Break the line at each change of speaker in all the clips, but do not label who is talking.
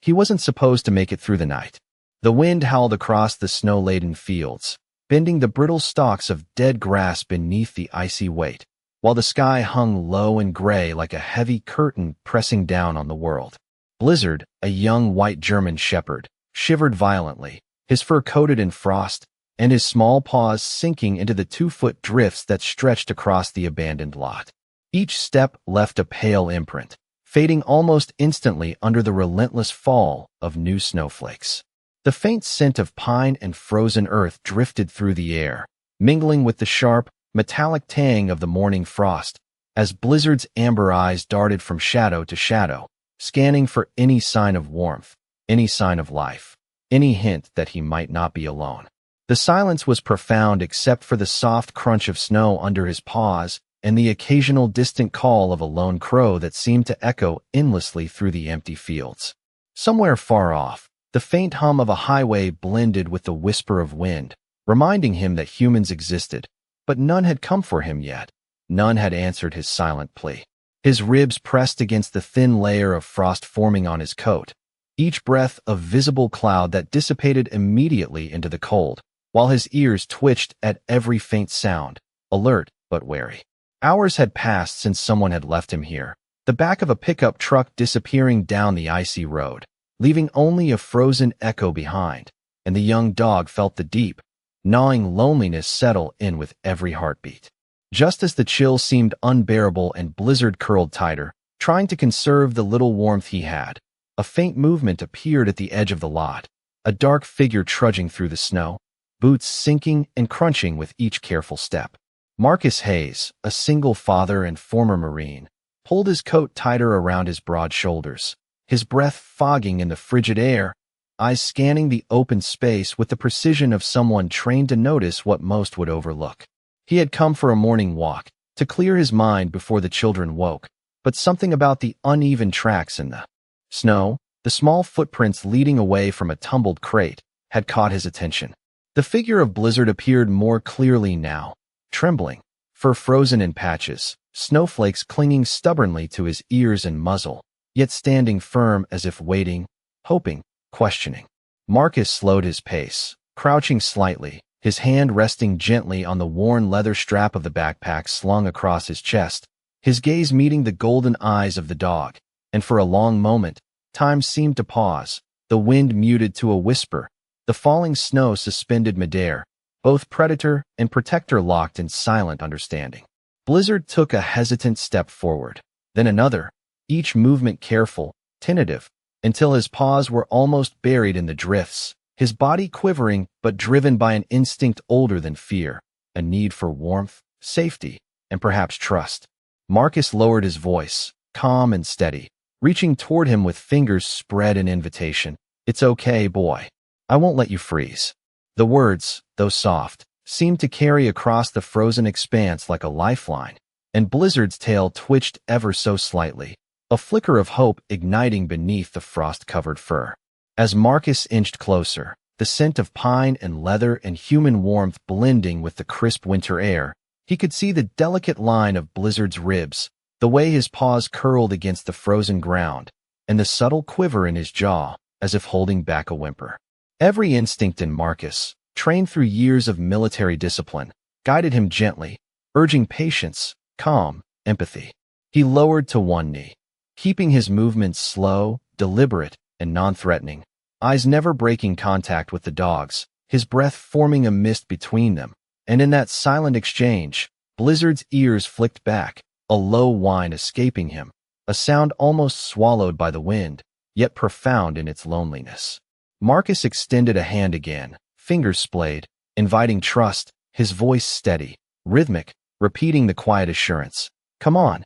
He wasn't supposed to make it through the night. The wind howled across the snow-laden fields, bending the brittle stalks of dead grass beneath the icy weight, while the sky hung low and gray like a heavy curtain pressing down on the world. Blizzard, a young white German shepherd, shivered violently, his fur coated in frost, and his small paws sinking into the 2-foot drifts that stretched across the abandoned lot. Each step left a pale imprint, fading almost instantly under the relentless fall of new snowflakes. The faint scent of pine and frozen earth drifted through the air, mingling with the sharp, metallic tang of the morning frost, as Blizzard's amber eyes darted from shadow to shadow, scanning for any sign of warmth, any sign of life, any hint that he might not be alone. The silence was profound except for the soft crunch of snow under his paws and the occasional distant call of a lone crow that seemed to echo endlessly through the empty fields. Somewhere far off, the faint hum of a highway blended with the whisper of wind, reminding him that humans existed, but none had come for him yet. None had answered his silent plea. His ribs pressed against the thin layer of frost forming on his coat, each breath a visible cloud that dissipated immediately into the cold, while his ears twitched at every faint sound, alert but wary. Hours had passed since someone had left him here, the back of a pickup truck disappearing down the icy road, leaving only a frozen echo behind, and the young dog felt the deep, gnawing loneliness settle in with every heartbeat. Just as the chill seemed unbearable and Blizzard curled tighter, trying to conserve the little warmth he had, a faint movement appeared at the edge of the lot, a dark figure trudging through the snow, boots sinking and crunching with each careful step. Marcus Hayes, a single father and former Marine, pulled his coat tighter around his broad shoulders, his breath fogging in the frigid air, eyes scanning the open space with the precision of someone trained to notice what most would overlook. He had come for a morning walk, to clear his mind before the children woke, but something about the uneven tracks in the snow, the small footprints leading away from a tumbled crate, had caught his attention. The figure of Blizzard appeared more clearly now, trembling, fur frozen in patches, snowflakes clinging stubbornly to his ears and muzzle, yet standing firm as if waiting, hoping, questioning. Marcus slowed his pace, crouching slightly, his hand resting gently on the worn leather strap of the backpack slung across his chest, his gaze meeting the golden eyes of the dog, and for a long moment, time seemed to pause, the wind muted to a whisper, the falling snow suspended midair, both predator and protector locked in silent understanding. Blizzard took a hesitant step forward, then another, each movement careful, tentative, until his paws were almost buried in the drifts, his body quivering but driven by an instinct older than fear, a need for warmth, safety, and perhaps trust. Marcus lowered his voice, calm and steady, reaching toward him with fingers spread in invitation. "It's okay, boy. I won't let you freeze." The words, though soft, seemed to carry across the frozen expanse like a lifeline, and Blizzard's tail twitched ever so slightly, a flicker of hope igniting beneath the frost-covered fur. As Marcus inched closer, the scent of pine and leather and human warmth blending with the crisp winter air, he could see the delicate line of Blizzard's ribs, the way his paws curled against the frozen ground, and the subtle quiver in his jaw, as if holding back a whimper. Every instinct in Marcus, trained through years of military discipline, guided him gently, urging patience, calm, empathy. He lowered to one knee, keeping his movements slow, deliberate, and non-threatening, eyes never breaking contact with the dog's, his breath forming a mist between them, and in that silent exchange, Blizzard's ears flicked back, a low whine escaping him, a sound almost swallowed by the wind, yet profound in its loneliness. Marcus extended a hand again, fingers splayed, inviting trust, his voice steady, rhythmic, repeating the quiet assurance. "Come on.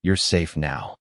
You're safe now."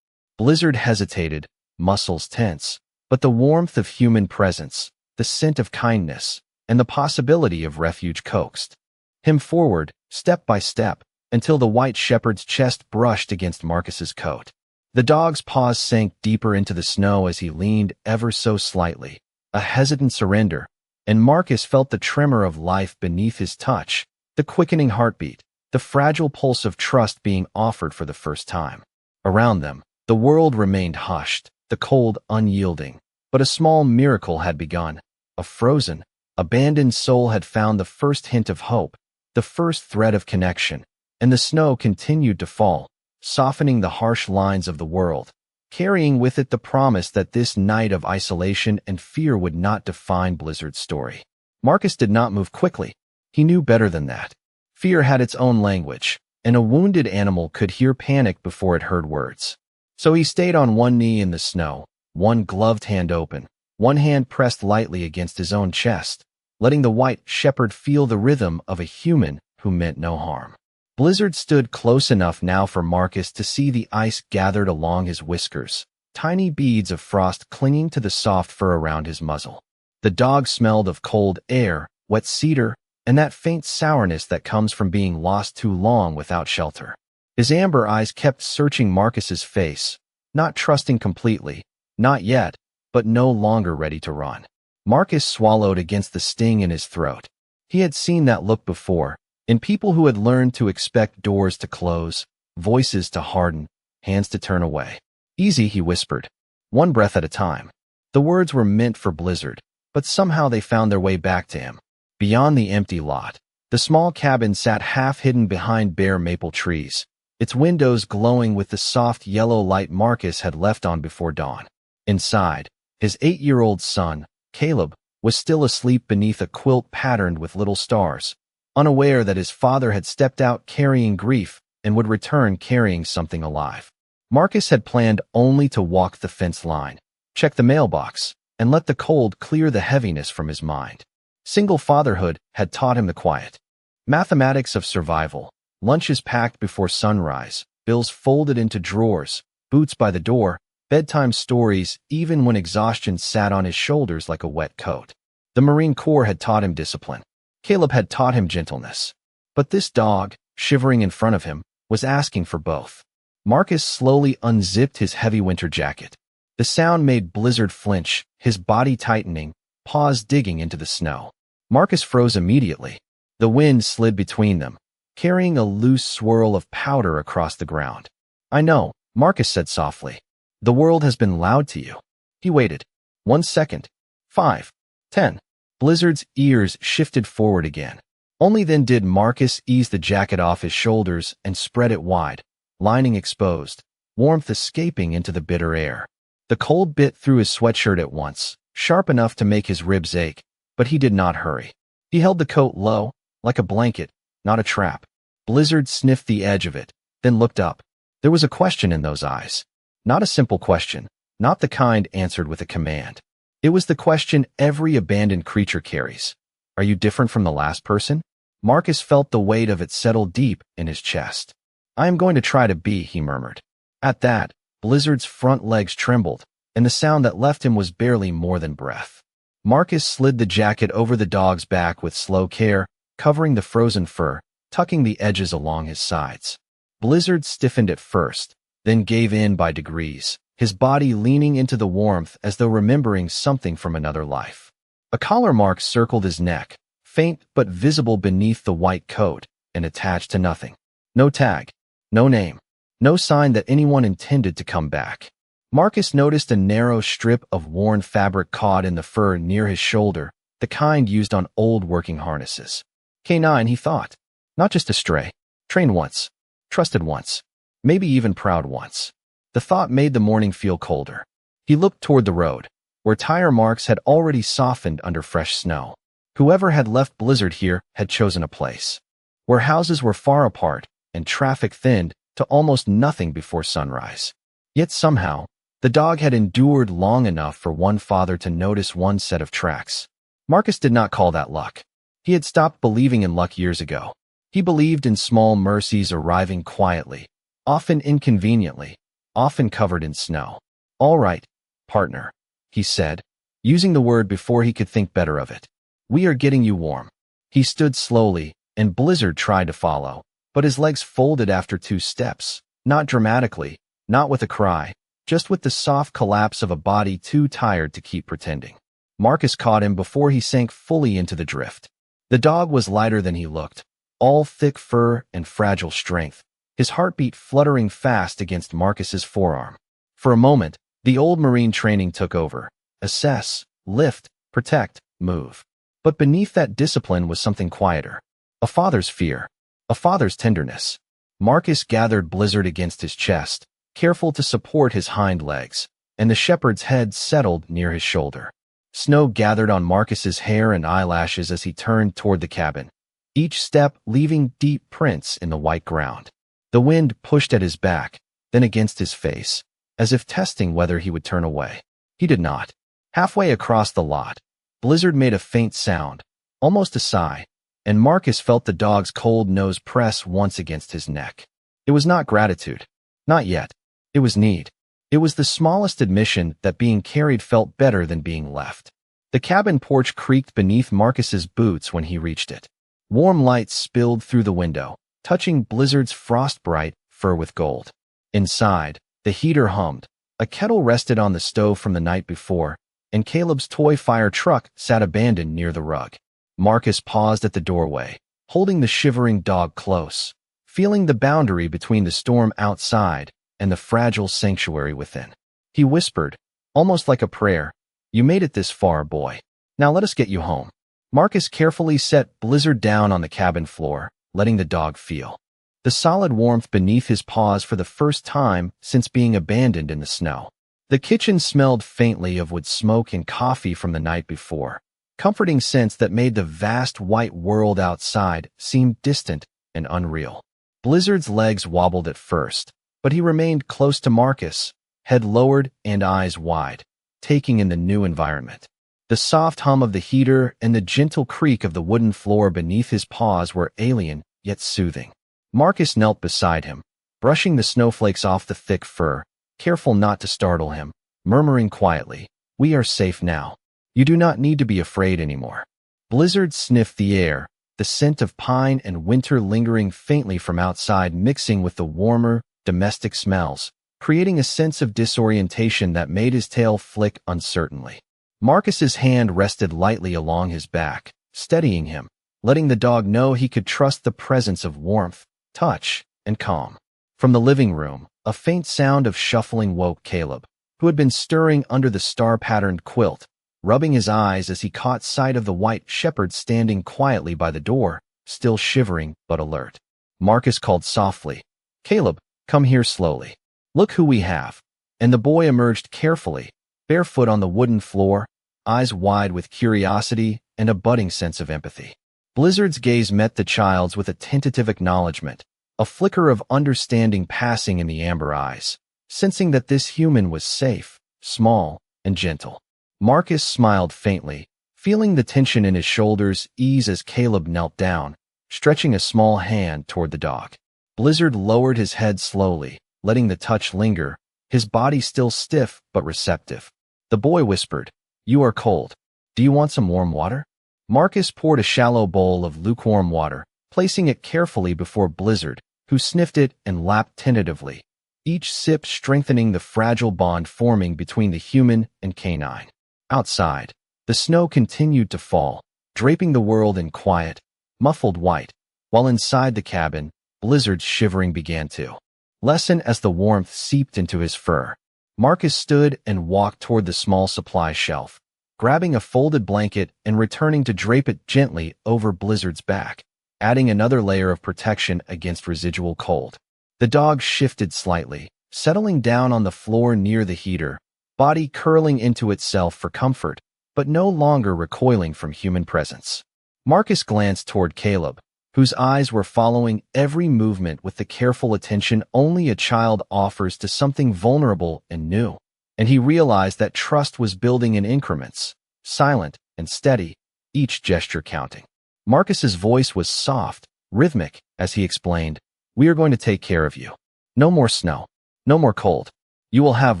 Blizzard hesitated, muscles tense, but the warmth of human presence, the scent of kindness, and the possibility of refuge coaxed him forward, step by step, until the white shepherd's chest brushed against Marcus's coat. The dog's paws sank deeper into the snow as he leaned ever so slightly, a hesitant surrender, and Marcus felt the tremor of life beneath his touch, the quickening heartbeat, the fragile pulse of trust being offered for the first time. Around them, the world remained hushed, the cold unyielding, But a small miracle had begun. A frozen, abandoned soul had found the first hint of hope, the first thread of connection, and the snow continued to fall, softening the harsh lines of the world, carrying with it the promise that this night of isolation and fear would not define Blizzard's story. Marcus did not move quickly. He knew better than that. Fear had its own language, and a wounded animal could hear panic before it heard words. So he stayed on one knee in the snow, one gloved hand open, one hand pressed lightly against his own chest, letting the white shepherd feel the rhythm of a human who meant no harm. Blizzard stood close enough now for Marcus to see the ice gathered along his whiskers, tiny beads of frost clinging to the soft fur around his muzzle. The dog smelled of cold air, wet cedar, and that faint sourness that comes from being lost too long without shelter. His amber eyes kept searching Marcus's face, not trusting completely, not yet, but no longer ready to run. Marcus swallowed against the sting in his throat. He had seen that look before, in people who had learned to expect doors to close, voices to harden, hands to turn away. "Easy," he whispered, one breath at a time. The words were meant for Blizzard, but somehow they found their way back to him. Beyond the empty lot, the small cabin sat half-hidden behind bare maple trees, its windows glowing with the soft yellow light Marcus had left on before dawn. Inside, his 8-year-old son, Caleb, was still asleep beneath a quilt patterned with little stars, unaware that his father had stepped out carrying grief and would return carrying something alive. Marcus had planned only to walk the fence line, check the mailbox, and let the cold clear the heaviness from his mind. Single fatherhood had taught him the quiet. Mathematics of survival, lunches packed before sunrise, bills folded into drawers, boots by the door, bedtime stories even when exhaustion sat on his shoulders like a wet coat. The Marine Corps had taught him discipline. Caleb had taught him gentleness. But this dog, shivering in front of him, was asking for both. Marcus slowly unzipped his heavy winter jacket. The sound made Blizzard flinch, his body tightening, paws digging into the snow. Marcus froze immediately. The wind slid between them, carrying a loose swirl of powder across the ground. "I know," Marcus said softly. "The world has been loud to you." He waited. 1 second. 5. 10. Blizzard's ears shifted forward again. Only then did Marcus ease the jacket off his shoulders and spread it wide, lining exposed, warmth escaping into the bitter air. The cold bit through his sweatshirt at once, sharp enough to make his ribs ache, but he did not hurry. He held the coat low, like a blanket, not a trap. Blizzard sniffed the edge of it, then looked up. There was a question in those eyes. Not a simple question, not the kind answered with a command. It was the question every abandoned creature carries. "Are you different from the last person?" Marcus felt the weight of it settle deep in his chest. "I am going to try to be," he murmured. At that, Blizzard's front legs trembled, and the sound that left him was barely more than breath. Marcus slid the jacket over the dog's back with slow care, covering the frozen fur, tucking the edges along his sides. Blizzard stiffened at first, then gave in by degrees, his body leaning into the warmth as though remembering something from another life. A collar mark circled his neck, faint but visible beneath the white coat, and attached to nothing. No tag, no name, no sign that anyone intended to come back. Marcus noticed a narrow strip of worn fabric caught in the fur near his shoulder, the kind used on old working harnesses. K9, he thought. Not just a stray. Trained once. Trusted once. Maybe even proud once. The thought made the morning feel colder. He looked toward the road, where tire marks had already softened under fresh snow. Whoever had left Blizzard here had chosen a place where houses were far apart and traffic thinned to almost nothing before sunrise. Yet somehow, the dog had endured long enough for one father to notice one set of tracks. Marcus did not call that luck. He had stopped believing in luck years ago. He believed in small mercies arriving quietly, often inconveniently, often covered in snow. "All right, partner," he said, using the word before he could think better of it. "We are getting you warm." He stood slowly, and Blizzard tried to follow, but his legs folded after 2 steps, not dramatically, not with a cry, just with the soft collapse of a body too tired to keep pretending. Marcus caught him before he sank fully into the drift. The dog was lighter than he looked, all thick fur and fragile strength, his heartbeat fluttering fast against Marcus's forearm. For a moment, the old Marine training took over, assess, lift, protect, move. But beneath that discipline was something quieter. A father's fear. A father's tenderness. Marcus gathered Blizzard against his chest, careful to support his hind legs, and the shepherd's head settled near his shoulder. Snow gathered on Marcus's hair and eyelashes as he turned toward the cabin, each step leaving deep prints in the white ground. The wind pushed at his back, then against his face, as if testing whether he would turn away. He did not. Halfway across the lot, Blizzard made a faint sound, almost a sigh, and Marcus felt the dog's cold nose press once against his neck. It was not gratitude. Not yet. It was need. It was the smallest admission that being carried felt better than being left. The cabin porch creaked beneath Marcus's boots when he reached it. Warm light spilled through the window, touching Blizzard's frostbright fur with gold. Inside, the heater hummed. A kettle rested on the stove from the night before, and Caleb's toy fire truck sat abandoned near the rug. Marcus paused at the doorway, holding the shivering dog close, feeling the boundary between the storm outside and the fragile sanctuary within. He whispered, almost like a prayer, "You made it this far, boy. Now let us get you home." Marcus carefully set Blizzard down on the cabin floor, letting the dog feel the solid warmth beneath his paws for the first time since being abandoned in the snow. The kitchen smelled faintly of wood smoke and coffee from the night before, comforting scents that made the vast white world outside seem distant and unreal. Blizzard's legs wobbled at first, but he remained close to Marcus, head lowered and eyes wide, taking in the new environment. The soft hum of the heater and the gentle creak of the wooden floor beneath his paws were alien yet soothing. Marcus knelt beside him, brushing the snowflakes off the thick fur, careful not to startle him, murmuring quietly, "We are safe now. You do not need to be afraid anymore." Blizzard sniffed the air, the scent of pine and winter lingering faintly from outside mixing with the warmer, domestic smells, creating a sense of disorientation that made his tail flick uncertainly. Marcus's hand rested lightly along his back, steadying him, letting the dog know he could trust the presence of warmth, touch, and calm. From the living room, a faint sound of shuffling woke Caleb, who had been stirring under the star-patterned quilt, rubbing his eyes as he caught sight of the white shepherd standing quietly by the door, still shivering but alert. Marcus called softly, "Caleb, come here slowly. Look who we have." And the boy emerged carefully, barefoot on the wooden floor, eyes wide with curiosity and a budding sense of empathy. Blizzard's gaze met the child's with a tentative acknowledgement, a flicker of understanding passing in the amber eyes, sensing that this human was safe, small, and gentle. Marcus smiled faintly, feeling the tension in his shoulders ease as Caleb knelt down, stretching a small hand toward the dog. Blizzard lowered his head slowly, letting the touch linger, his body still stiff but receptive. The boy whispered, "You are cold. Do you want some warm water?" Marcus poured a shallow bowl of lukewarm water, placing it carefully before Blizzard, who sniffed it and lapped tentatively, each sip strengthening the fragile bond forming between the human and canine. Outside, the snow continued to fall, draping the world in quiet, muffled white, while inside the cabin, Blizzard's shivering began to lessen as the warmth seeped into his fur. Marcus stood and walked toward the small supply shelf, grabbing a folded blanket and returning to drape it gently over Blizzard's back, adding another layer of protection against residual cold. The dog shifted slightly, settling down on the floor near the heater, body curling into itself for comfort, but no longer recoiling from human presence. Marcus glanced toward Caleb, whose eyes were following every movement with the careful attention only a child offers to something vulnerable and new. And he realized that trust was building in increments, silent and steady, each gesture counting. Marcus's voice was soft, rhythmic, as he explained, "We are going to take care of you. No more snow. No more cold. You will have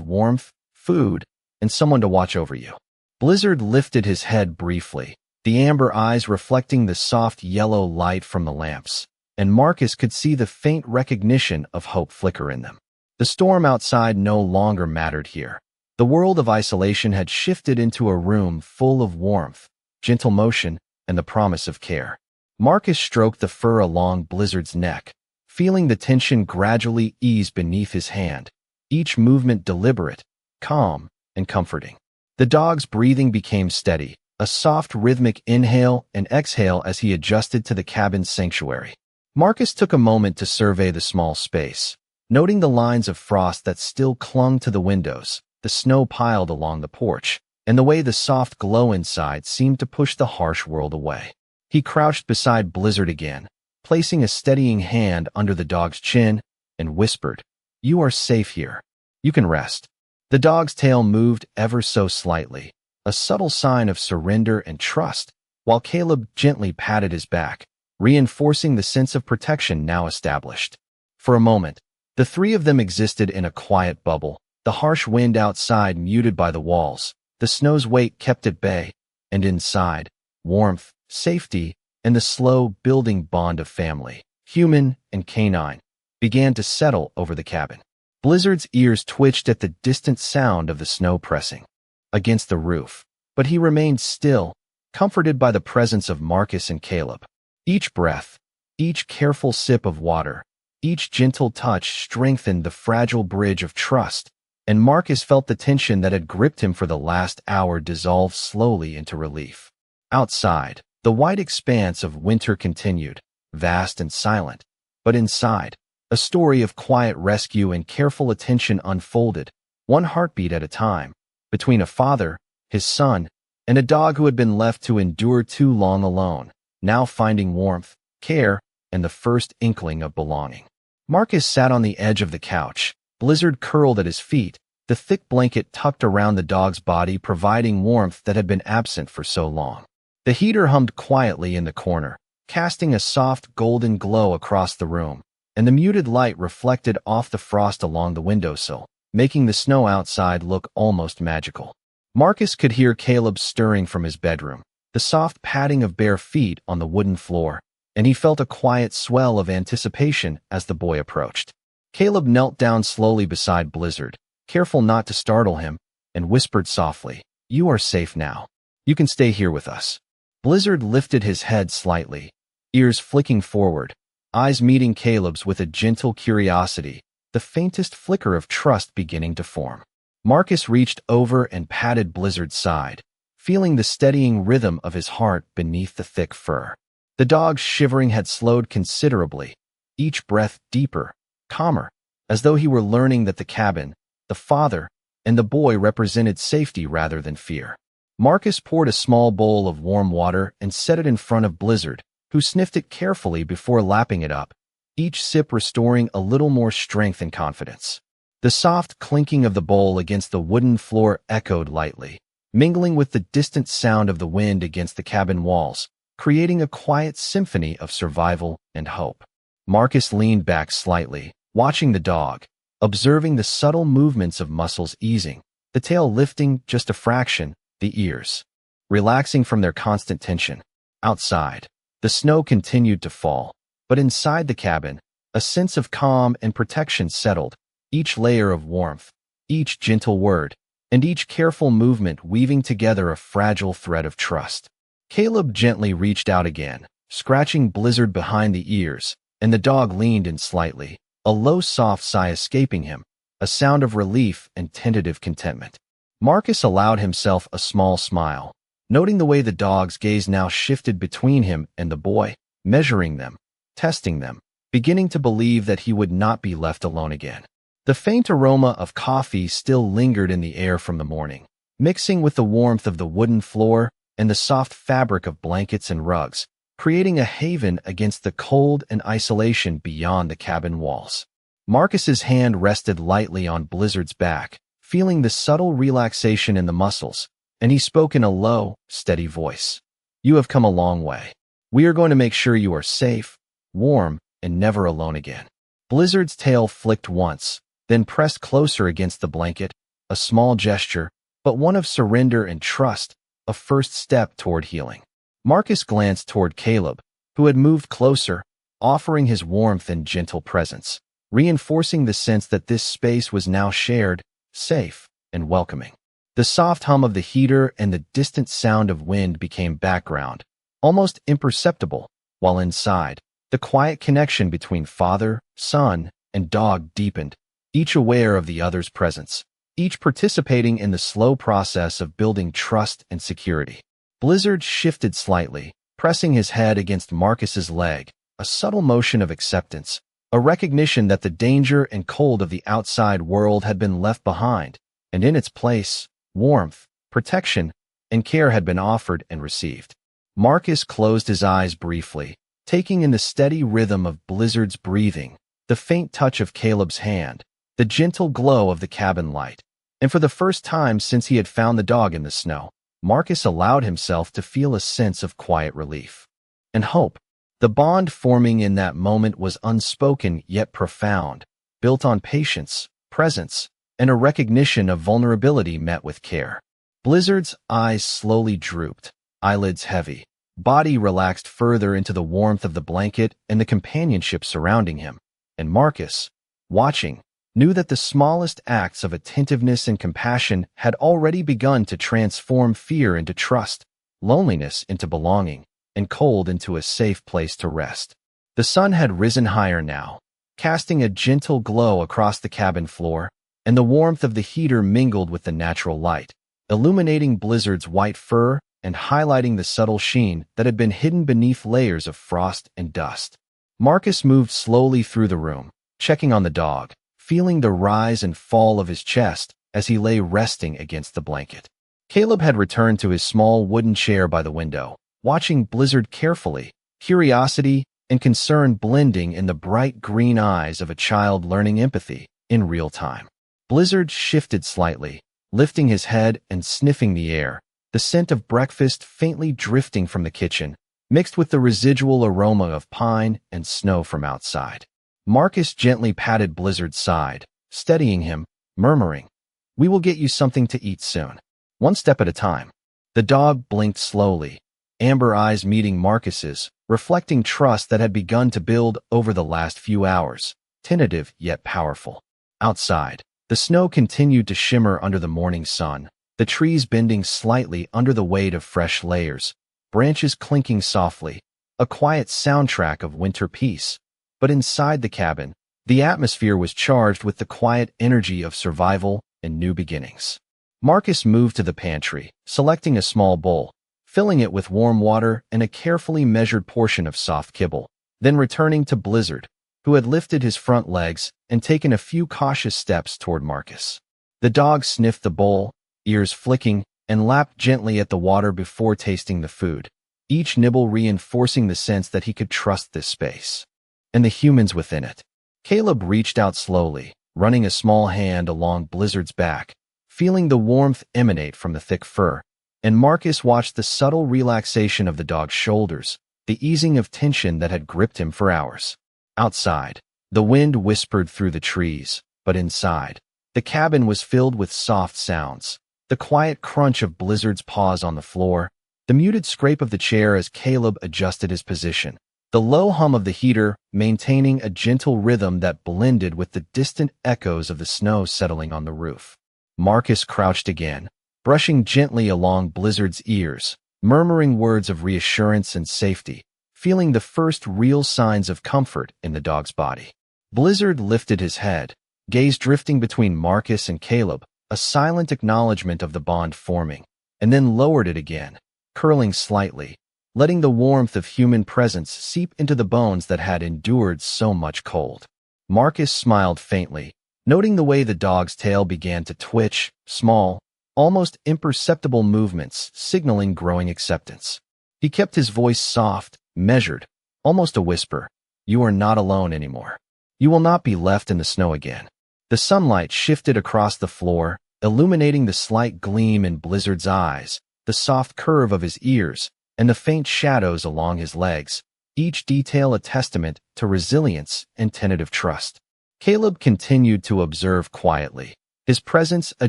warmth, food, and someone to watch over you." Blizzard lifted his head briefly, the amber eyes reflecting the soft yellow light from the lamps, and Marcus could see the faint recognition of hope flicker in them. The storm outside no longer mattered here. The world of isolation had shifted into a room full of warmth, gentle motion, and the promise of care. Marcus stroked the fur along Blizzard's neck, feeling the tension gradually ease beneath his hand, each movement deliberate, calm, and comforting. The dog's breathing became steady, a soft rhythmic inhale and exhale as he adjusted to the cabin's sanctuary. Marcus took a moment to survey the small space, noting the lines of frost that still clung to the windows, the snow piled along the porch, and the way the soft glow inside seemed to push the harsh world away. He crouched beside Blizzard again, placing a steadying hand under the dog's chin, and whispered, "You are safe here. You can rest." The dog's tail moved ever so slightly, a subtle sign of surrender and trust, while Caleb gently patted his back, reinforcing the sense of protection now established. For a moment, the three of them existed in a quiet bubble, the harsh wind outside muted by the walls, the snow's weight kept at bay, and inside, warmth, safety, and the slow building bond of family, human and canine, began to settle over the cabin. Blizzard's ears twitched at the distant sound of the snow pressing against the roof, but he remained still, comforted by the presence of Marcus and Caleb. Each breath, each careful sip of water, each gentle touch strengthened the fragile bridge of trust, and Marcus felt the tension that had gripped him for the last hour dissolve slowly into relief. Outside, the white expanse of winter continued, vast and silent, but inside, a story of quiet rescue and careful attention unfolded, one heartbeat at a time, between a father, his son, and a dog who had been left to endure too long alone, now finding warmth, care, and the first inkling of belonging. Marcus sat on the edge of the couch, Blizzard curled at his feet, the thick blanket tucked around the dog's body providing warmth that had been absent for so long. The heater hummed quietly in the corner, casting a soft golden glow across the room, and the muted light reflected off the frost along the windowsill, making the snow outside look almost magical. Marcus could hear Caleb stirring from his bedroom, the soft padding of bare feet on the wooden floor, and he felt a quiet swell of anticipation as the boy approached. Caleb knelt down slowly beside Blizzard, careful not to startle him, and whispered softly, "You are safe now. You can stay here with us." Blizzard lifted his head slightly, ears flicking forward, eyes meeting Caleb's with a gentle curiosity, the faintest flicker of trust beginning to form. Marcus reached over and patted Blizzard's side, feeling the steadying rhythm of his heart beneath the thick fur. The dog's shivering had slowed considerably, each breath deeper, calmer, as though he were learning that the cabin, the father, and the boy represented safety rather than fear. Marcus poured a small bowl of warm water and set it in front of Blizzard, who sniffed it carefully before lapping it up, each sip restoring a little more strength and confidence. The soft clinking of the bowl against the wooden floor echoed lightly, mingling with the distant sound of the wind against the cabin walls, creating a quiet symphony of survival and hope. Marcus leaned back slightly, watching the dog, observing the subtle movements of muscles easing, the tail lifting just a fraction, the ears relaxing from their constant tension. Outside, the snow continued to fall, but inside the cabin, a sense of calm and protection settled, each layer of warmth, each gentle word, and each careful movement weaving together a fragile thread of trust. Caleb gently reached out again, scratching Blizzard behind the ears, and the dog leaned in slightly, a low soft sigh escaping him, a sound of relief and tentative contentment. Marcus allowed himself a small smile, noting the way the dog's gaze now shifted between him and the boy, measuring them, testing them, beginning to believe that he would not be left alone again. The faint aroma of coffee still lingered in the air from the morning, mixing with the warmth of the wooden floor and the soft fabric of blankets and rugs, creating a haven against the cold and isolation beyond the cabin walls. Marcus's hand rested lightly on Blizzard's back, feeling the subtle relaxation in the muscles, and he spoke in a low, steady voice. "You have come a long way. We are going to make sure you are safe, warm, and never alone again." Blizzard's tail flicked once, then pressed closer against the blanket, a small gesture, but one of surrender and trust, a first step toward healing. Marcus glanced toward Caleb, who had moved closer, offering his warmth and gentle presence, reinforcing the sense that this space was now shared, safe, and welcoming. The soft hum of the heater and the distant sound of wind became background, almost imperceptible, while inside, the quiet connection between father, son, and dog deepened, each aware of the other's presence. each participating in the slow process of building trust and security. Blizzard shifted slightly, pressing his head against Marcus's leg, a subtle motion of acceptance, a recognition that the danger and cold of the outside world had been left behind, and in its place, warmth, protection, and care had been offered and received. Marcus closed his eyes briefly, taking in the steady rhythm of Blizzard's breathing, the faint touch of Caleb's hand, the gentle glow of the cabin light. And for the first time since he had found the dog in the snow, Marcus allowed himself to feel a sense of quiet relief and hope. The bond forming in that moment was unspoken yet profound, built on patience, presence, and a recognition of vulnerability met with care. Blizzard's eyes slowly drooped, eyelids heavy, body relaxed further into the warmth of the blanket and the companionship surrounding him. And Marcus, watching, knew that the smallest acts of attentiveness and compassion had already begun to transform fear into trust, loneliness into belonging, and cold into a safe place to rest. The sun had risen higher now, casting a gentle glow across the cabin floor, and the warmth of the heater mingled with the natural light, illuminating Blizzard's white fur and highlighting the subtle sheen that had been hidden beneath layers of frost and dust. Marcus moved slowly through the room, checking on the dog, feeling the rise and fall of his chest as he lay resting against the blanket. Caleb had returned to his small wooden chair by the window, watching Blizzard carefully, curiosity and concern blending in the bright green eyes of a child learning empathy in real time. Blizzard shifted slightly, lifting his head and sniffing the air, the scent of breakfast faintly drifting from the kitchen, mixed with the residual aroma of pine and snow from outside. Marcus gently patted Blizzard's side, steadying him, murmuring, "We will get you something to eat soon. One step at a time." The dog blinked slowly, amber eyes meeting Marcus's, reflecting trust that had begun to build over the last few hours, tentative yet powerful. Outside, the snow continued to shimmer under the morning sun, the trees bending slightly under the weight of fresh layers, branches clinking softly, a quiet soundtrack of winter peace. But inside the cabin, the atmosphere was charged with the quiet energy of survival and new beginnings. Marcus moved to the pantry, selecting a small bowl, filling it with warm water and a carefully measured portion of soft kibble, then returning to Blizzard, who had lifted his front legs and taken a few cautious steps toward Marcus. The dog sniffed the bowl, ears flicking, and lapped gently at the water before tasting the food, each nibble reinforcing the sense that he could trust this space and the humans within it. Caleb reached out slowly, running a small hand along Blizzard's back, feeling the warmth emanate from the thick fur, and Marcus watched the subtle relaxation of the dog's shoulders, the easing of tension that had gripped him for hours. Outside, the wind whispered through the trees, but inside, the cabin was filled with soft sounds, the quiet crunch of Blizzard's paws on the floor, the muted scrape of the chair as Caleb adjusted his position, the low hum of the heater maintaining a gentle rhythm that blended with the distant echoes of the snow settling on the roof. Marcus crouched again, brushing gently along Blizzard's ears, murmuring words of reassurance and safety, feeling the first real signs of comfort in the dog's body. Blizzard lifted his head, gaze drifting between Marcus and Caleb, a silent acknowledgement of the bond forming, and then lowered it again, curling slightly, letting the warmth of human presence seep into the bones that had endured so much cold. Marcus smiled faintly, noting the way the dog's tail began to twitch, small, almost imperceptible movements signaling growing acceptance. He kept his voice soft, measured, almost a whisper. "You are not alone anymore. You will not be left in the snow again." The sunlight shifted across the floor, illuminating the slight gleam in Blizzard's eyes, the soft curve of his ears, and the faint shadows along his legs, each detail a testament to resilience and tentative trust. Caleb continued to observe quietly, his presence a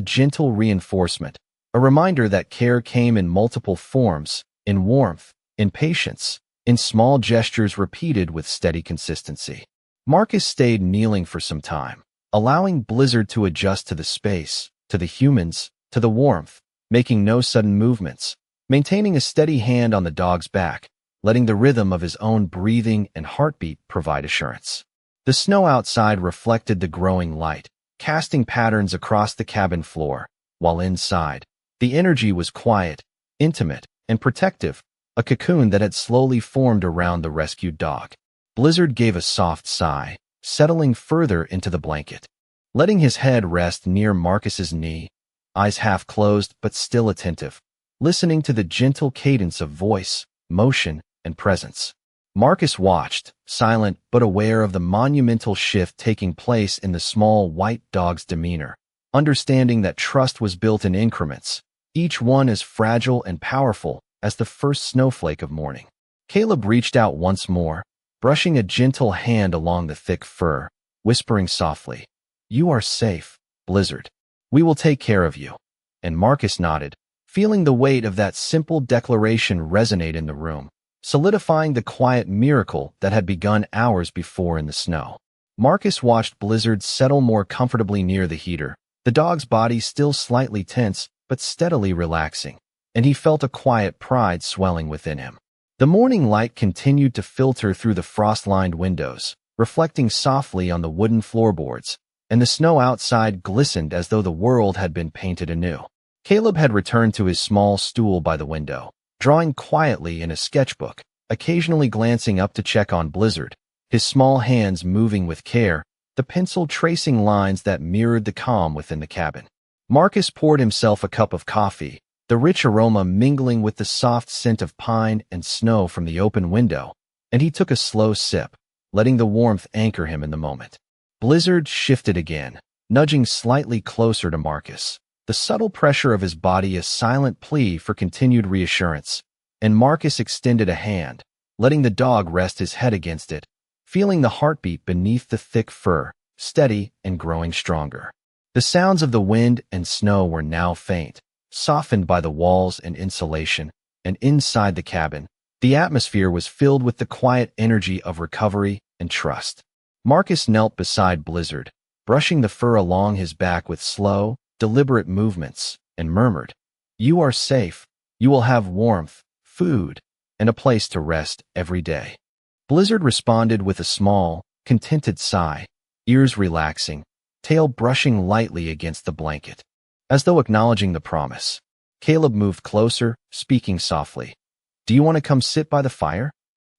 gentle reinforcement, a reminder that care came in multiple forms, in warmth, in patience, in small gestures repeated with steady consistency. Marcus stayed kneeling for some time, allowing Blizzard to adjust to the space, to the humans, to the warmth, making no sudden movements, maintaining a steady hand on the dog's back, letting the rhythm of his own breathing and heartbeat provide assurance. The snow outside reflected the growing light, casting patterns across the cabin floor, while inside, the energy was quiet, intimate, and protective, a cocoon that had slowly formed around the rescued dog. Blizzard gave a soft sigh, settling further into the blanket. Letting his head rest near Marcus's knee, eyes half closed but still attentive, listening to the gentle cadence of voice, motion, and presence. Marcus watched, silent but aware of the monumental shift taking place in the small white dog's demeanor, understanding that trust was built in increments, each one as fragile and powerful as the first snowflake of morning. Caleb reached out once more, brushing a gentle hand along the thick fur, whispering softly, "You are safe, Blizzard. We will take care of you." And Marcus nodded, feeling the weight of that simple declaration resonate in the room, solidifying the quiet miracle that had begun hours before in the snow. Marcus watched Blizzard settle more comfortably near the heater, the dog's body still slightly tense but steadily relaxing, and he felt a quiet pride swelling within him. The morning light continued to filter through the frost-lined windows, reflecting softly on the wooden floorboards, and the snow outside glistened as though the world had been painted anew. Caleb had returned to his small stool by the window, drawing quietly in a sketchbook, occasionally glancing up to check on Blizzard, his small hands moving with care, the pencil tracing lines that mirrored the calm within the cabin. Marcus poured himself a cup of coffee, the rich aroma mingling with the soft scent of pine and snow from the open window, and he took a slow sip, letting the warmth anchor him in the moment. Blizzard shifted again, nudging slightly closer to Marcus, the subtle pressure of his body a silent plea for continued reassurance, and Marcus extended a hand, letting the dog rest his head against it, feeling the heartbeat beneath the thick fur, steady and growing stronger. The sounds of the wind and snow were now faint, softened by the walls and insulation, and inside the cabin, the atmosphere was filled with the quiet energy of recovery and trust. Marcus knelt beside Blizzard, brushing the fur along his back with slow, deliberate movements, and murmured, "You are safe. You will have warmth, food, and a place to rest every day." Blizzard responded with a small, contented sigh, ears relaxing, tail brushing lightly against the blanket. As though acknowledging the promise, Caleb moved closer, speaking softly. "Do you want to come sit by the fire?"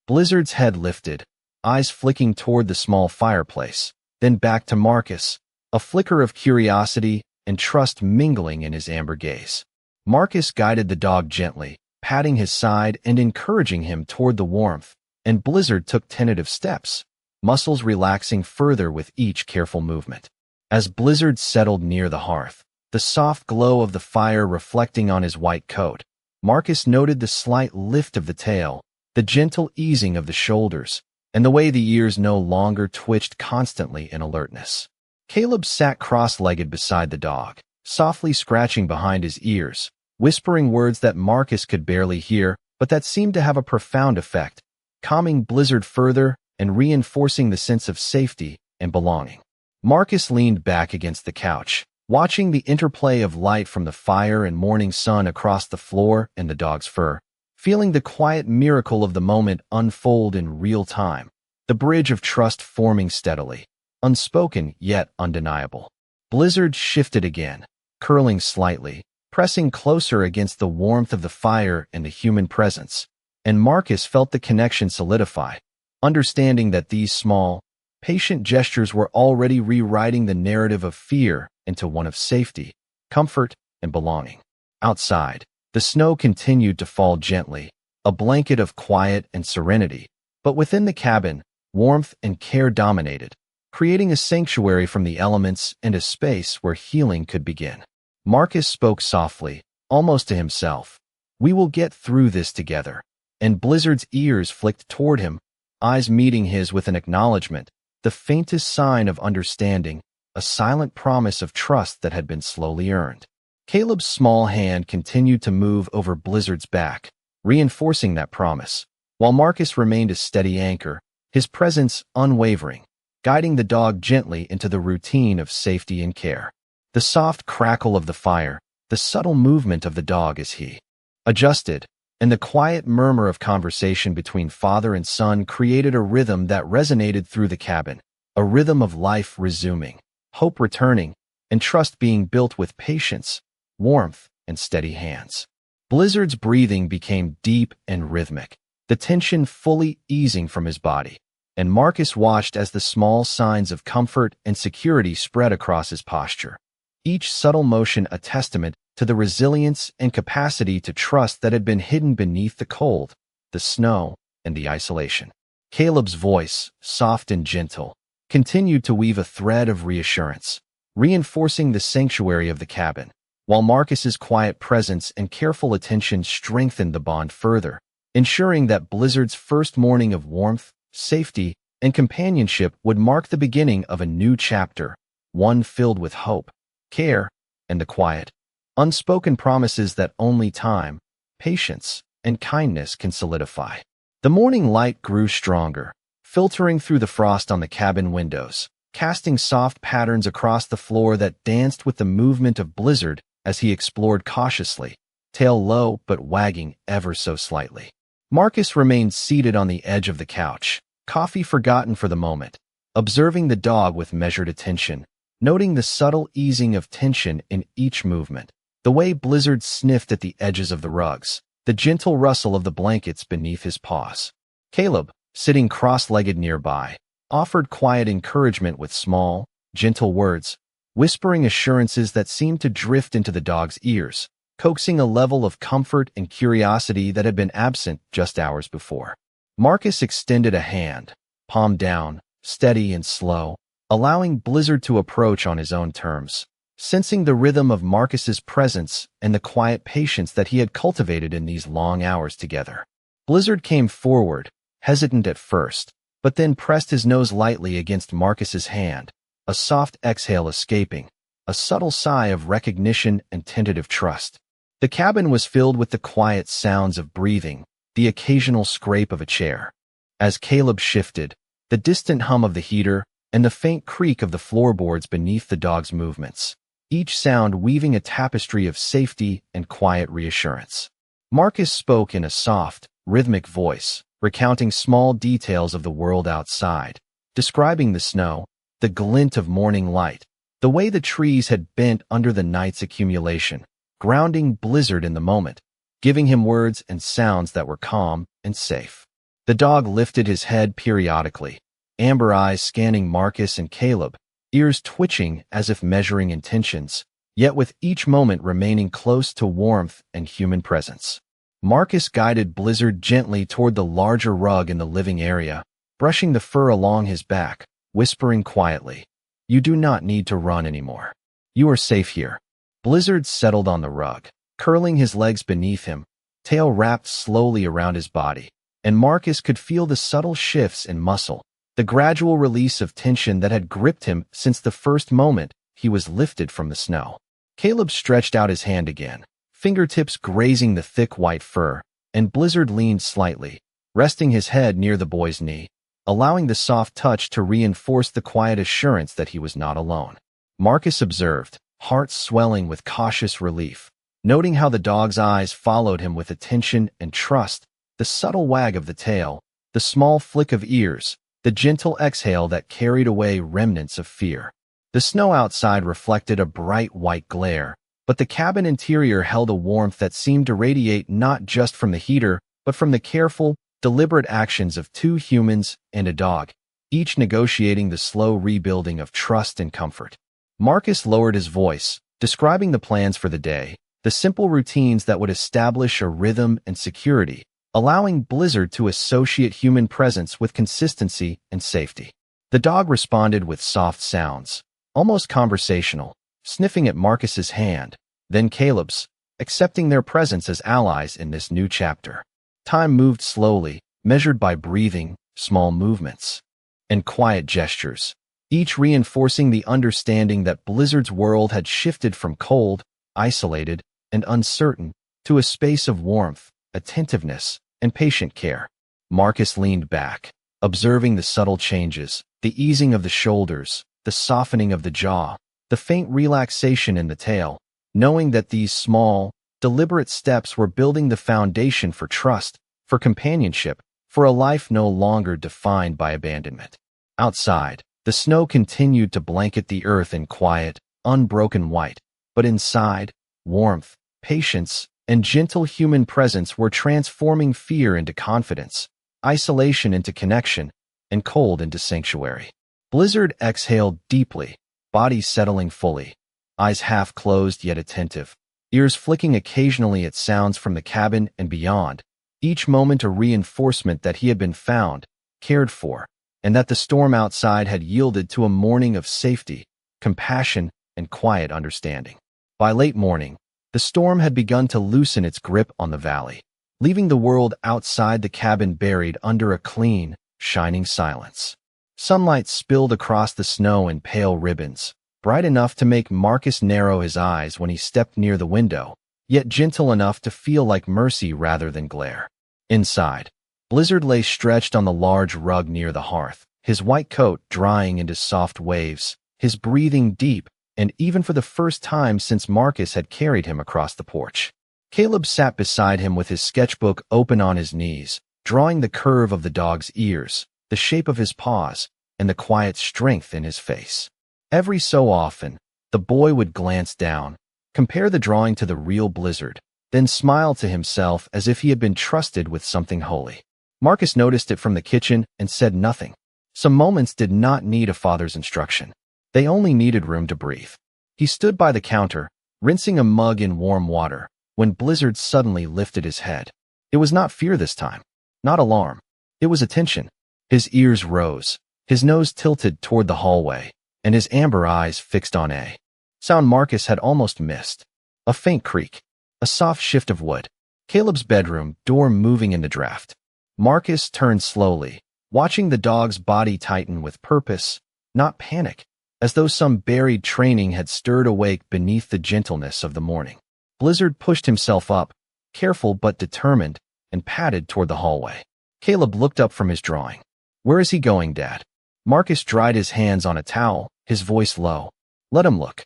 Blizzard's head lifted, eyes flicking toward the small fireplace, then back to Marcus, a flicker of curiosity and trust mingling in his amber gaze. Marcus guided the dog gently, patting his side and encouraging him toward the warmth, and Blizzard took tentative steps, muscles relaxing further with each careful movement. As Blizzard settled near the hearth, the soft glow of the fire reflecting on his white coat, Marcus noted the slight lift of the tail, the gentle easing of the shoulders, and the way the ears no longer twitched constantly in alertness. Caleb sat cross-legged beside the dog, softly scratching behind his ears, whispering words that Marcus could barely hear, but that seemed to have a profound effect, calming Blizzard further and reinforcing the sense of safety and belonging. Marcus leaned back against the couch, watching the interplay of light from the fire and morning sun across the floor and the dog's fur, feeling the quiet miracle of the moment unfold in real time, the bridge of trust forming steadily, unspoken yet undeniable. Blizzard shifted again, curling slightly, pressing closer against the warmth of the fire and the human presence, and Marcus felt the connection solidify, understanding that these small, patient gestures were already rewriting the narrative of fear into one of safety, comfort, and belonging. Outside, the snow continued to fall gently, a blanket of quiet and serenity, but within the cabin, warmth and care dominated, creating a sanctuary from the elements and a space where healing could begin. Marcus spoke softly, almost to himself, "We will get through this together," and Blizzard's ears flicked toward him, eyes meeting his with an acknowledgement, the faintest sign of understanding, a silent promise of trust that had been slowly earned. Caleb's small hand continued to move over Blizzard's back, reinforcing that promise, while Marcus remained a steady anchor, his presence unwavering, guiding the dog gently into the routine of safety and care. The soft crackle of the fire, the subtle movement of the dog as he adjusted, and the quiet murmur of conversation between father and son created a rhythm that resonated through the cabin, a rhythm of life resuming, hope returning, and trust being built with patience, warmth, and steady hands. Blizzard's breathing became deep and rhythmic, the tension fully easing from his body, and Marcus watched as the small signs of comfort and security spread across his posture, each subtle motion a testament to the resilience and capacity to trust that had been hidden beneath the cold, the snow, and the isolation. Caleb's voice, soft and gentle, continued to weave a thread of reassurance, reinforcing the sanctuary of the cabin, while Marcus's quiet presence and careful attention strengthened the bond further, ensuring that Blizzard's first morning of warmth, safety, and companionship would mark the beginning of a new chapter, one filled with hope, care, and the quiet, unspoken promises that only time, patience, and kindness can solidify. The morning light grew stronger, filtering through the frost on the cabin windows, casting soft patterns across the floor that danced with the movement of Blizzard as he explored cautiously, tail low but wagging ever so slightly. Marcus remained seated on the edge of the couch, coffee forgotten for the moment, observing the dog with measured attention, noting the subtle easing of tension in each movement, the way Blizzard sniffed at the edges of the rugs, the gentle rustle of the blankets beneath his paws. Caleb, sitting cross-legged nearby, offered quiet encouragement with small, gentle words, whispering assurances that seemed to drift into the dog's ears, coaxing a level of comfort and curiosity that had been absent just hours before. Marcus extended a hand, palm down, steady and slow, allowing Blizzard to approach on his own terms, sensing the rhythm of Marcus's presence and the quiet patience that he had cultivated in these long hours together. Blizzard came forward, hesitant at first, but then pressed his nose lightly against Marcus's hand, a soft exhale escaping, a subtle sigh of recognition and tentative trust. The cabin was filled with the quiet sounds of breathing, the occasional scrape of a chair. As Caleb shifted, the distant hum of the heater and the faint creak of the floorboards beneath the dog's movements, each sound weaving a tapestry of safety and quiet reassurance. Marcus spoke in a soft, rhythmic voice, recounting small details of the world outside, describing the snow, the glint of morning light, the way the trees had bent under the night's accumulation, grounding Blizzard in the moment, giving him words and sounds that were calm and safe. The dog lifted his head periodically, amber eyes scanning Marcus and Caleb, ears twitching as if measuring intentions, yet with each moment remaining close to warmth and human presence. Marcus guided Blizzard gently toward the larger rug in the living area, brushing the fur along his back, whispering quietly, "You do not need to run anymore. You are safe here." Blizzard settled on the rug, curling his legs beneath him, tail wrapped slowly around his body, and Marcus could feel the subtle shifts in muscle, the gradual release of tension that had gripped him since the first moment he was lifted from the snow. Caleb stretched out his hand again, fingertips grazing the thick white fur, and Blizzard leaned slightly, resting his head near the boy's knee, allowing the soft touch to reinforce the quiet assurance that he was not alone. Marcus observed, heart swelling with cautious relief, noting how the dog's eyes followed him with attention and trust, the subtle wag of the tail, the small flick of ears, the gentle exhale that carried away remnants of fear. The snow outside reflected a bright white glare, but the cabin interior held a warmth that seemed to radiate not just from the heater, but from the careful, deliberate actions of two humans and a dog, each negotiating the slow rebuilding of trust and comfort. Marcus lowered his voice, describing the plans for the day, the simple routines that would establish a rhythm and security, allowing Blizzard to associate human presence with consistency and safety. The dog responded with soft sounds, almost conversational, sniffing at Marcus's hand, then Caleb's, accepting their presence as allies in this new chapter. Time moved slowly, measured by breathing, small movements, and quiet gestures, each reinforcing the understanding that Blizzard's world had shifted from cold, isolated, and uncertain to a space of warmth, attentiveness, and patient care. Marcus leaned back, observing the subtle changes, the easing of the shoulders, the softening of the jaw, the faint relaxation in the tail, knowing that these small, deliberate steps were building the foundation for trust, for companionship, for a life no longer defined by abandonment. Outside, The snow continued to blanket the earth in quiet, unbroken white, but inside, warmth, patience, and gentle human presence were transforming fear into confidence, isolation into connection, and cold into sanctuary. Blizzard exhaled deeply, body settling fully, eyes half closed yet attentive, ears flicking occasionally at sounds from the cabin and beyond, each moment a reinforcement that he had been found, cared for, and that the storm outside had yielded to a morning of safety, compassion, and quiet understanding. By late morning, the storm had begun to loosen its grip on the valley, leaving the world outside the cabin buried under a clean, shining silence. Sunlight spilled across the snow in pale ribbons, bright enough to make Marcus narrow his eyes when he stepped near the window, yet gentle enough to feel like mercy rather than glare. Inside, Blizzard lay stretched on the large rug near the hearth, his white coat drying into soft waves, his breathing deep, and even for the first time since Marcus had carried him across the porch. Caleb sat beside him with his sketchbook open on his knees, drawing the curve of the dog's ears, the shape of his paws, and the quiet strength in his face. Every so often, the boy would glance down, compare the drawing to the real Blizzard, then smile to himself as if he had been trusted with something holy. Marcus noticed it from the kitchen and said nothing. Some moments did not need a father's instruction. They only needed room to breathe. He stood by the counter, rinsing a mug in warm water, when Blizzard suddenly lifted his head. It was not fear this time, not alarm. It was attention. His ears rose, his nose tilted toward the hallway, and his amber eyes fixed on a sound Marcus had almost missed. A faint creak, a soft shift of wood. Caleb's bedroom door moving in the draft. Marcus turned slowly, watching the dog's body tighten with purpose, not panic, as though some buried training had stirred awake beneath the gentleness of the morning. Blizzard pushed himself up, careful but determined, and padded toward the hallway. Caleb looked up from his drawing. "Where is he going, Dad?" Marcus dried his hands on a towel, his voice low. "Let him look."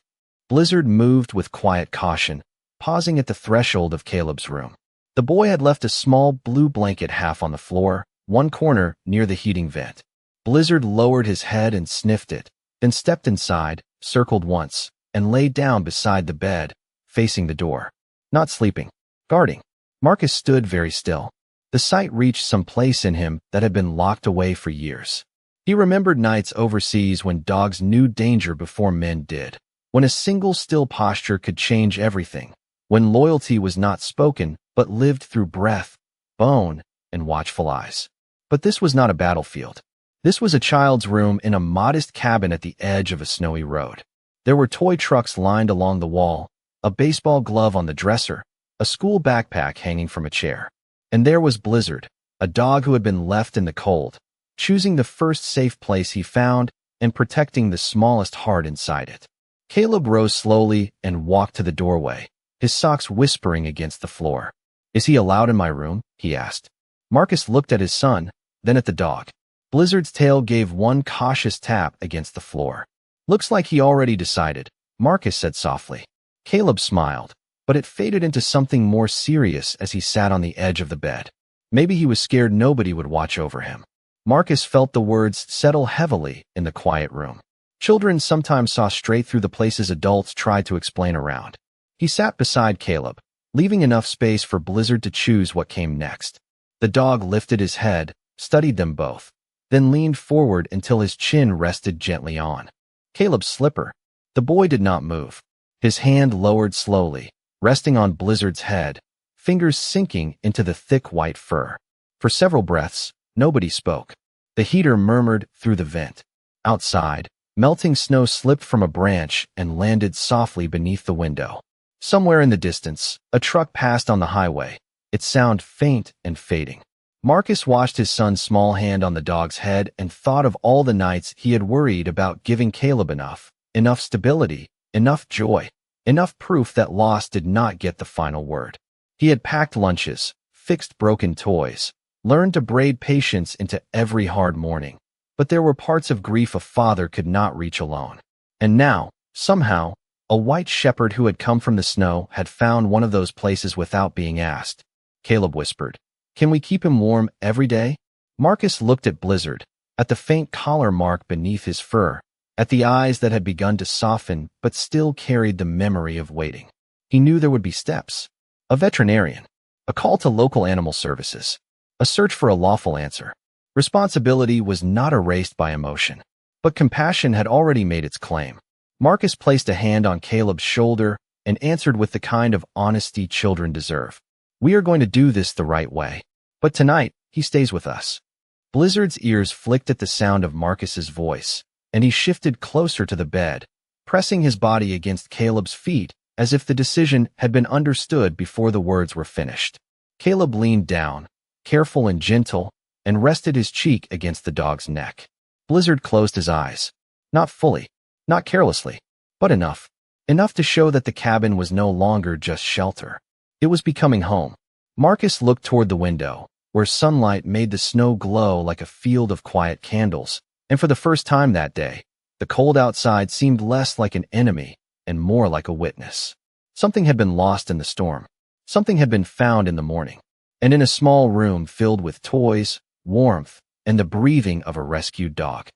Blizzard moved with quiet caution, pausing at the threshold of Caleb's room. The boy had left a small blue blanket half on the floor, one corner near the heating vent. Blizzard lowered his head and sniffed it, then stepped inside, circled once, and lay down beside the bed, facing the door. Not sleeping, guarding. Marcus stood very still. The sight reached some place in him that had been locked away for years. He remembered nights overseas when dogs knew danger before men did, when a single still posture could change everything, when loyalty was not spoken but lived through breath, bone, and watchful eyes. But this was not a battlefield. This was a child's room in a modest cabin at the edge of a snowy road. There were toy trucks lined along the wall, a baseball glove on the dresser, a school backpack hanging from a chair. And there was Blizzard, a dog who had been left in the cold, choosing the first safe place he found and protecting the smallest heart inside it. Caleb rose slowly and walked to the doorway, his socks whispering against the floor. "Is he allowed in my room?" he asked. Marcus looked at his son, then at the dog. Blizzard's tail gave one cautious tap against the floor. "Looks like he already decided," Marcus said softly. Caleb smiled, but it faded into something more serious as he sat on the edge of the bed. Maybe he was scared nobody would watch over him. Marcus felt the words settle heavily in the quiet room. Children sometimes saw straight through the places adults tried to explain around. He sat beside Caleb, leaving enough space for Blizzard to choose what came next. The dog lifted his head, studied them both, then leaned forward until his chin rested gently on Caleb's slipper. The boy did not move. His hand lowered slowly, resting on Blizzard's head, fingers sinking into the thick white fur. For several breaths, nobody spoke. The heater murmured through the vent. Outside, melting snow slipped from a branch and landed softly beneath the window. Somewhere in the distance, a truck passed on the highway, its sound faint and fading. Marcus watched his son's small hand on the dog's head and thought of all the nights he had worried about giving Caleb enough stability, enough joy, enough proof that loss did not get the final word. He had packed lunches, fixed broken toys, learned to braid patience into every hard morning. But there were parts of grief a father could not reach alone. And now, somehow, a white shepherd who had come from the snow had found one of those places without being asked. Caleb whispered, "Can we keep him warm every day?" Marcus looked at Blizzard, at the faint collar mark beneath his fur, at the eyes that had begun to soften but still carried the memory of waiting. He knew there would be steps. A veterinarian, a call to local animal services, a search for a lawful answer. Responsibility was not erased by emotion, but compassion had already made its claim. Marcus placed a hand on Caleb's shoulder and answered with the kind of honesty children deserve. We are going to do this the right way. But tonight, he stays with us. Blizzard's ears flicked at the sound of Marcus's voice, and he shifted closer to the bed, pressing his body against Caleb's feet as if the decision had been understood before the words were finished. Caleb leaned down, careful and gentle, and rested his cheek against the dog's neck. Blizzard closed his eyes. Not fully, not carelessly, but enough. Enough to show that the cabin was no longer just shelter. It was becoming home. Marcus looked toward the window, where sunlight made the snow glow like a field of quiet candles, and for the first time that day, the cold outside seemed less like an enemy and more like a witness. Something had been lost in the storm. Something had been found in the morning. And in a small room filled with toys, warmth, and the breathing of a rescued dog.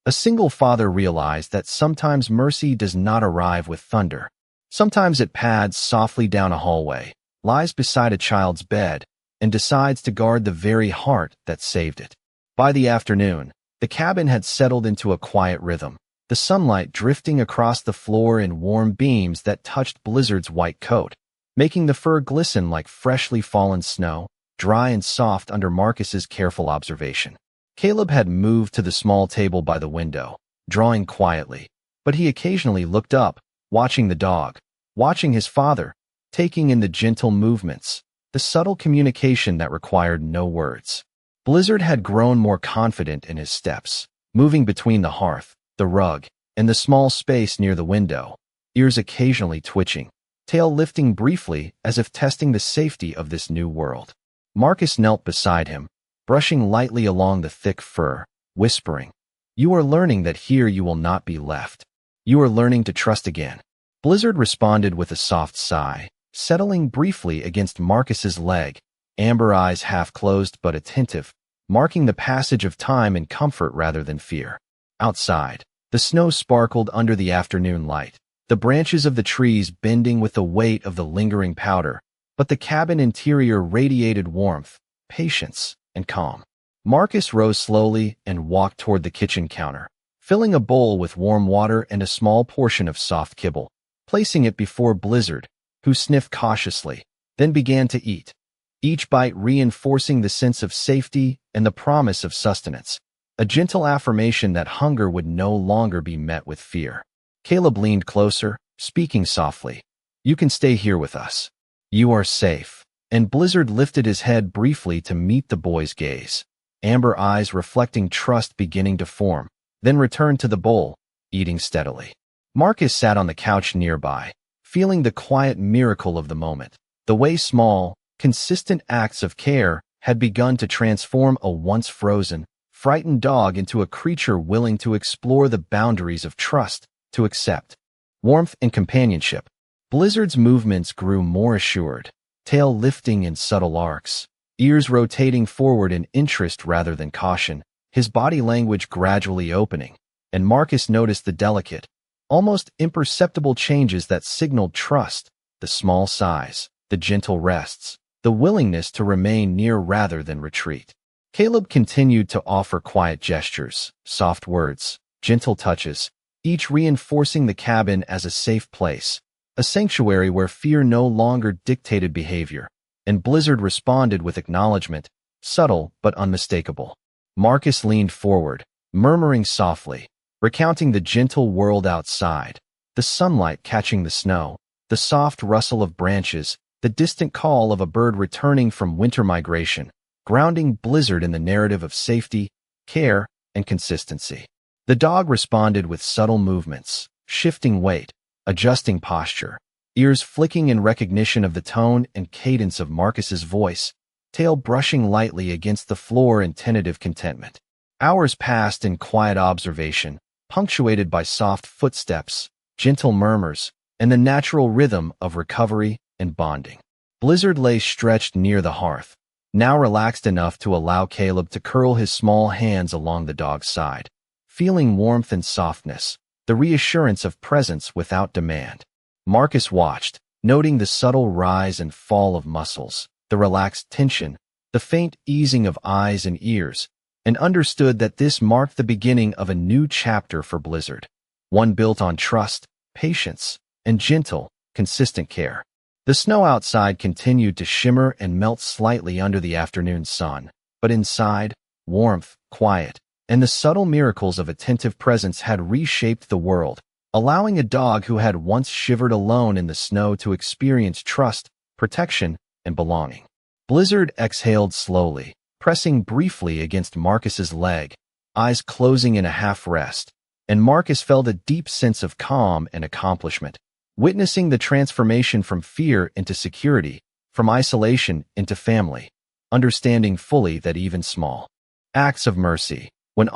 A single father realized that sometimes mercy does not arrive with thunder. Sometimes it pads softly down a hallway, lies beside a child's bed, and decides to guard the very heart that saved it. By the afternoon, the cabin had settled into a quiet rhythm, the sunlight drifting across the floor in warm beams that touched Blizzard's white coat, making the fur glisten like freshly fallen snow, dry and soft under Marcus's careful observation. Caleb had moved to the small table by the window, drawing quietly, but he occasionally looked up, watching the dog, watching his father, taking in the gentle movements, the subtle communication that required no words. Blizzard had grown more confident in his steps, moving between the hearth, the rug, and the small space near the window, ears occasionally twitching, tail lifting briefly as if testing the safety of this new world. Marcus knelt beside him, brushing lightly along the thick fur, whispering, "You are learning that here you will not be left. You are learning to trust again." Blizzard responded with a soft sigh, settling briefly against Marcus's leg, amber eyes half closed but attentive, marking the passage of time in comfort rather than fear. Outside, the snow sparkled under the afternoon light, the branches of the trees bending with the weight of the lingering powder, but the cabin interior radiated warmth, patience, and calm. Marcus rose slowly and walked toward the kitchen counter, filling a bowl with warm water and a small portion of soft kibble, placing it before Blizzard, who sniffed cautiously, then began to eat, each bite reinforcing the sense of safety and the promise of sustenance, a gentle affirmation that hunger would no longer be met with fear. Caleb leaned closer, speaking softly, "You can stay here with us. You are safe." And Blizzard lifted his head briefly to meet the boy's gaze, amber eyes reflecting trust beginning to form, then returned to the bowl, eating steadily. Marcus sat on the couch nearby, feeling the quiet miracle of the moment, the way small, consistent acts of care had begun to transform a once frozen, frightened dog into a creature willing to explore the boundaries of trust, to accept warmth and companionship. Blizzard's movements grew more assured, tail lifting in subtle arcs, ears rotating forward in interest rather than caution, his body language gradually opening, and Marcus noticed the delicate, almost imperceptible changes that signaled trust, the small size, the gentle rests, the willingness to remain near rather than retreat. Caleb continued to offer quiet gestures, soft words, gentle touches, each reinforcing the cabin as a safe place, a sanctuary where fear no longer dictated behavior, and Blizzard responded with acknowledgement, subtle but unmistakable. Marcus leaned forward, murmuring softly, recounting the gentle world outside, the sunlight catching the snow, the soft rustle of branches, the distant call of a bird returning from winter migration, grounding Blizzard in the narrative of safety, care, and consistency. The dog responded with subtle movements, shifting weight, adjusting posture, ears flicking in recognition of the tone and cadence of Marcus's voice, tail brushing lightly against the floor in tentative contentment. Hours passed in quiet observation, punctuated by soft footsteps, gentle murmurs, and the natural rhythm of recovery and bonding. Blizzard lay stretched near the hearth, now relaxed enough to allow Caleb to curl his small hands along the dog's side, feeling warmth and softness, the reassurance of presence without demand. Marcus watched, noting the subtle rise and fall of muscles, the relaxed tension, the faint easing of eyes and ears, and understood that this marked the beginning of a new chapter for Blizzard, one built on trust, patience, and gentle, consistent care. The snow outside continued to shimmer and melt slightly under the afternoon sun, but inside, warmth, quiet, and the subtle miracles of attentive presence had reshaped the world, allowing a dog who had once shivered alone in the snow to experience trust, protection, and belonging. Blizzard exhaled slowly, pressing briefly against Marcus's leg, eyes closing in a half-rest, and Marcus felt a deep sense of calm and accomplishment, witnessing the transformation from fear into security, from isolation into family, understanding fully that even small acts of mercy, when